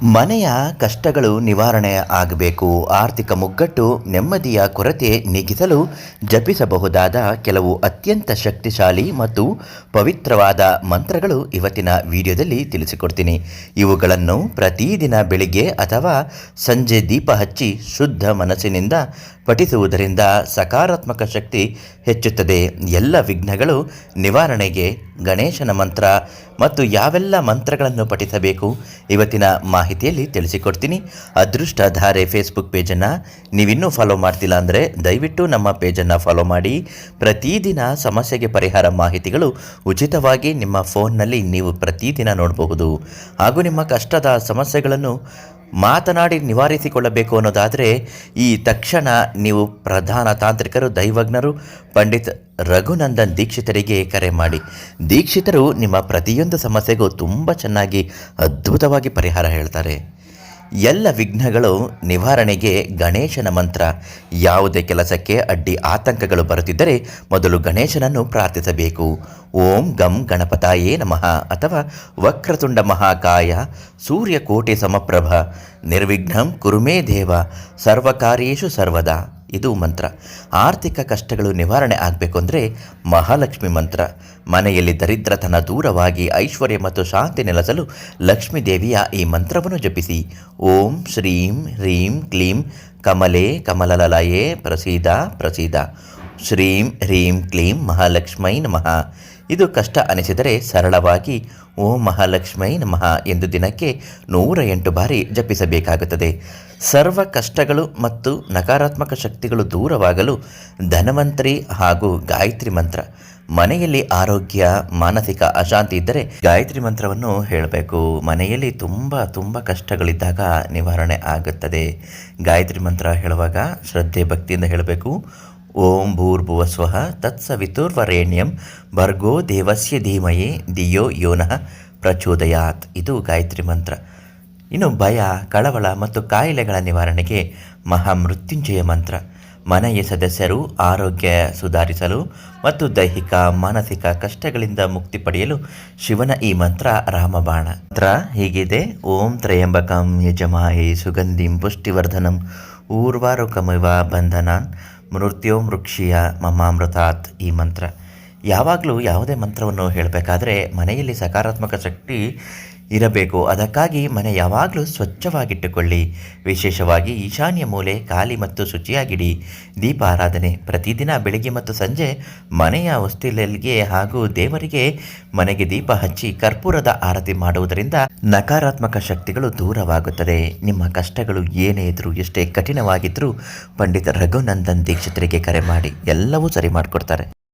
ಮನೆಯ ಕಷ್ಟಗಳು ನಿವಾರಣೆ ಆಗಬೇಕು, ಆರ್ಥಿಕ ಮುಗ್ಗಟ್ಟು, ನೆಮ್ಮದಿಯ ಕೊರತೆ ನೀಗಿಸಲು ಜಪಿಸಬಹುದಾದ ಕೆಲವು ಅತ್ಯಂತ ಶಕ್ತಿಶಾಲಿ ಮತ್ತು ಪವಿತ್ರವಾದ ಮಂತ್ರಗಳು ಇವತ್ತಿನ ವಿಡಿಯೋದಲ್ಲಿ ತಿಳಿಸಿಕೊಡ್ತೀನಿ. ಇವುಗಳನ್ನು ಪ್ರತಿದಿನ ಬೆಳಿಗ್ಗೆ ಅಥವಾ ಸಂಜೆ ದೀಪ ಹಚ್ಚಿ ಶುದ್ಧ ಮನಸ್ಸಿನಿಂದ ಪಠಿಸುವುದರಿಂದ ಸಕಾರಾತ್ಮಕ ಶಕ್ತಿ ಹೆಚ್ಚುತ್ತದೆ. ಎಲ್ಲ ವಿಘ್ನಗಳು ನಿವಾರಣೆಗೆ ಗಣೇಶನ ಮಂತ್ರ ಮತ್ತು ಯಾವೆಲ್ಲ ಮಂತ್ರಗಳನ್ನು ಪಠಿಸಬೇಕು ಇವತ್ತಿನ ಮಾಹಿತಿಯಲ್ಲಿ ತಿಳಿಸಿಕೊಡ್ತೀನಿ. ಅದೃಷ್ಟಧಾರೆ ಫೇಸ್ಬುಕ್ ಪೇಜನ್ನು ನೀವಿನ್ನೂ ಫಾಲೋ ಮಾಡ್ತಿಲ್ಲ ಅಂದರೆ ದಯವಿಟ್ಟು ನಮ್ಮ ಪೇಜನ್ನು ಫಾಲೋ ಮಾಡಿ. ಪ್ರತಿದಿನ ಸಮಸ್ಯೆಗೆ ಪರಿಹಾರ ಮಾಹಿತಿಗಳು ಉಚಿತವಾಗಿ ನಿಮ್ಮ ಫೋನ್ನಲ್ಲಿ ನೀವು ಪ್ರತಿದಿನ ನೋಡಬಹುದು. ಹಾಗೂ ನಿಮ್ಮ ಕಷ್ಟದ ಸಮಸ್ಯೆಗಳನ್ನು ಮಾತನಾಡಿ ನಿವಾರಿಸಿಕೊಳ್ಳಬೇಕು ಅನ್ನೋದಾದರೆ ಈ ತಕ್ಷಣ ನೀವು ಪ್ರಧಾನ ತಾಂತ್ರಿಕರು, ದೈವಜ್ಞರು, ಪಂಡಿತ್ ರಘುನಂದನ್ ದೀಕ್ಷಿತರಿಗೆ ಕರೆ ಮಾಡಿ. ದೀಕ್ಷಿತರು ನಿಮ್ಮ ಪ್ರತಿಯೊಂದು ಸಮಸ್ಯೆಗೂ ತುಂಬ ಚೆನ್ನಾಗಿ ಅದ್ಭುತವಾಗಿ ಪರಿಹಾರ ಹೇಳ್ತಾರೆ. ಎಲ್ಲ ವಿಘ್ನಗಳು ನಿವಾರಣೆಗೆ ಗಣೇಶನ ಮಂತ್ರ. ಯಾವುದೇ ಕೆಲಸಕ್ಕೆ ಅಡ್ಡಿ ಆತಂಕಗಳು ಬರುತ್ತಿದ್ದರೆ ಮೊದಲು ಗಣೇಶನನ್ನು ಪ್ರಾರ್ಥಿಸಬೇಕು. ಓಂ ಗಂ ಗಣಪತಾಯೇ ನಮಃ ಅಥವಾ ವಕ್ರತುಂಡ ಮಹಾಕಾಯ ಸೂರ್ಯಕೋಟಿ ಸಮಪ್ರಭ ನಿರ್ವಿಘ್ನಂ ಕುರುಮೇ ದೇವ ಸರ್ವಕಾರ್ಯೇಷು ಸರ್ವದಾ. ಇದು ಮಂತ್ರ. ಆರ್ಥಿಕ ಕಷ್ಟಗಳು ನಿವಾರಣೆ ಆಗಬೇಕು ಅಂದರೆ ಮಹಾಲಕ್ಷ್ಮಿ ಮಂತ್ರ. ಮನೆಯಲ್ಲಿ ದರಿದ್ರತನ ದೂರವಾಗಿ ಐಶ್ವರ್ಯ ಮತ್ತು ಶಾಂತಿ ನೆಲೆಸಲು ಲಕ್ಷ್ಮೀ ದೇವಿಯ ಈ ಮಂತ್ರವನ್ನು ಜಪಿಸಿ. ಓಂ ಶ್ರೀಂ ಹ್ರೀಂ ಕ್ಲೀಂ ಕಮಲೇ ಕಮಲಲಯೇ ಪ್ರಸೀದ ಪ್ರಸೀದ. ಶ್ರೀಂ ಹ್ರೀಂ ಕ್ಲೀಂ ಮಹಾಲಕ್ಷ್ಮೈ ನಮಃ. ಇದು ಕಷ್ಟ ಅನಿಸಿದರೆ ಸರಳವಾಗಿ ಓಂ ಮಹಾಲಕ್ಷ್ಮೈ ನಮಃ ಎಂದು ದಿನಕ್ಕೆ 108 ಬಾರಿ ಜಪಿಸಬೇಕಾಗುತ್ತದೆ. ಸರ್ವ ಕಷ್ಟಗಳು ಮತ್ತು ನಕಾರಾತ್ಮಕ ಶಕ್ತಿಗಳು ದೂರವಾಗಲು ಧನ್ವಂತರಿ ಹಾಗೂ ಗಾಯತ್ರಿ ಮಂತ್ರ. ಮನೆಯಲ್ಲಿ ಆರೋಗ್ಯ, ಮಾನಸಿಕ ಅಶಾಂತಿ ಇದ್ದರೆ ಗಾಯತ್ರಿ ಮಂತ್ರವನ್ನು ಹೇಳಬೇಕು. ಮನೆಯಲ್ಲಿ ತುಂಬ ಕಷ್ಟಗಳಿದ್ದಾಗ ನಿವಾರಣೆ ಆಗುತ್ತದೆ. ಗಾಯತ್ರಿ ಮಂತ್ರ ಹೇಳುವಾಗ ಶ್ರದ್ಧೆ ಭಕ್ತಿಯಿಂದ ಹೇಳಬೇಕು. ಓಂ ಭೂರ್ಭುವಸ್ವಃ ತತ್ಸವಿತುರ್ವರೇಣ್ಯಂ ಭರ್ಗೋ ದೇವಸ್ಯ ಧೀಮಹಿ ಧಿಯೋ ಯೋನಃ ಪ್ರಚೋದಯಾತ್. ಇದು ಗಾಯತ್ರಿ ಮಂತ್ರ. ಇನ್ನು ಭಯ, ಕಳವಳ ಮತ್ತು ಕಾಯಿಲೆಗಳ ನಿವಾರಣೆಗೆ ಮಹಾಮೃತ್ಯುಂಜಯ ಮಂತ್ರ. ಮನೆಯ ಸದಸ್ಯರು ಆರೋಗ್ಯ ಸುಧಾರಿಸಲು ಮತ್ತು ದೈಹಿಕ ಮಾನಸಿಕ ಕಷ್ಟಗಳಿಂದ ಮುಕ್ತಿ ಪಡೆಯಲು ಶಿವನ ಈ ಮಂತ್ರ ರಾಮಬಾಣ. ಮಂತ್ರ ಹೀಗಿದೆ. ಓಂ ತ್ರಯಂಬಕಂ ಯಜಮಾಹೇ ಸುಗಂಧಿಂ ಪುಷ್ಟಿವರ್ಧನಂ ಊರ್ವಾರುಕಮಿವ ಬಂಧನಾನ್ ಮೃತ್ಯೋ ಮೃಕ್ಷಿಯ ಮಮಾಮೃತಾತ್. ಈ ಮಂತ್ರ ಯಾವಾಗಲೂ ಯಾವುದೇ ಮಂತ್ರವನ್ನು ಹೇಳಬೇಕಾದ್ರೆ ಮನೆಯಲ್ಲಿ ಸಕಾರಾತ್ಮಕ ಶಕ್ತಿ ಇರಬೇಕು. ಅದಕ್ಕಾಗಿ ಮನೆ ಯಾವಾಗಲೂ ಸ್ವಚ್ಛವಾಗಿಟ್ಟುಕೊಳ್ಳಿ. ವಿಶೇಷವಾಗಿ ಈಶಾನ್ಯ ಮೂಲೆ ಖಾಲಿ ಮತ್ತು ಶುಚಿಯಾಗಿಡಿ. ದೀಪ ಆರಾಧನೆ ಪ್ರತಿದಿನ ಬೆಳಿಗ್ಗೆ ಮತ್ತು ಸಂಜೆ ಮನೆಯ ಹೊಸ್ತಿಲಿಗೆ ಹಾಗೂ ದೇವರಿಗೆ ಮನೆಗೆ ದೀಪ ಹಚ್ಚಿ ಕರ್ಪೂರದ ಆರತಿ ಮಾಡುವುದರಿಂದ ನಕಾರಾತ್ಮಕ ಶಕ್ತಿಗಳು ದೂರವಾಗುತ್ತದೆ. ನಿಮ್ಮ ಕಷ್ಟಗಳು ಏನೇ ಇದ್ರೂ, ಎಷ್ಟೇ ಕಠಿಣವಾಗಿದ್ದರೂ ಪಂಡಿತ ರಘುನಂದನ್ ದೀಕ್ಷಿತರಿಗೆ ಕರೆ ಮಾಡಿ, ಎಲ್ಲವೂ ಸರಿ ಮಾಡಿಕೊಡ್ತಾರೆ.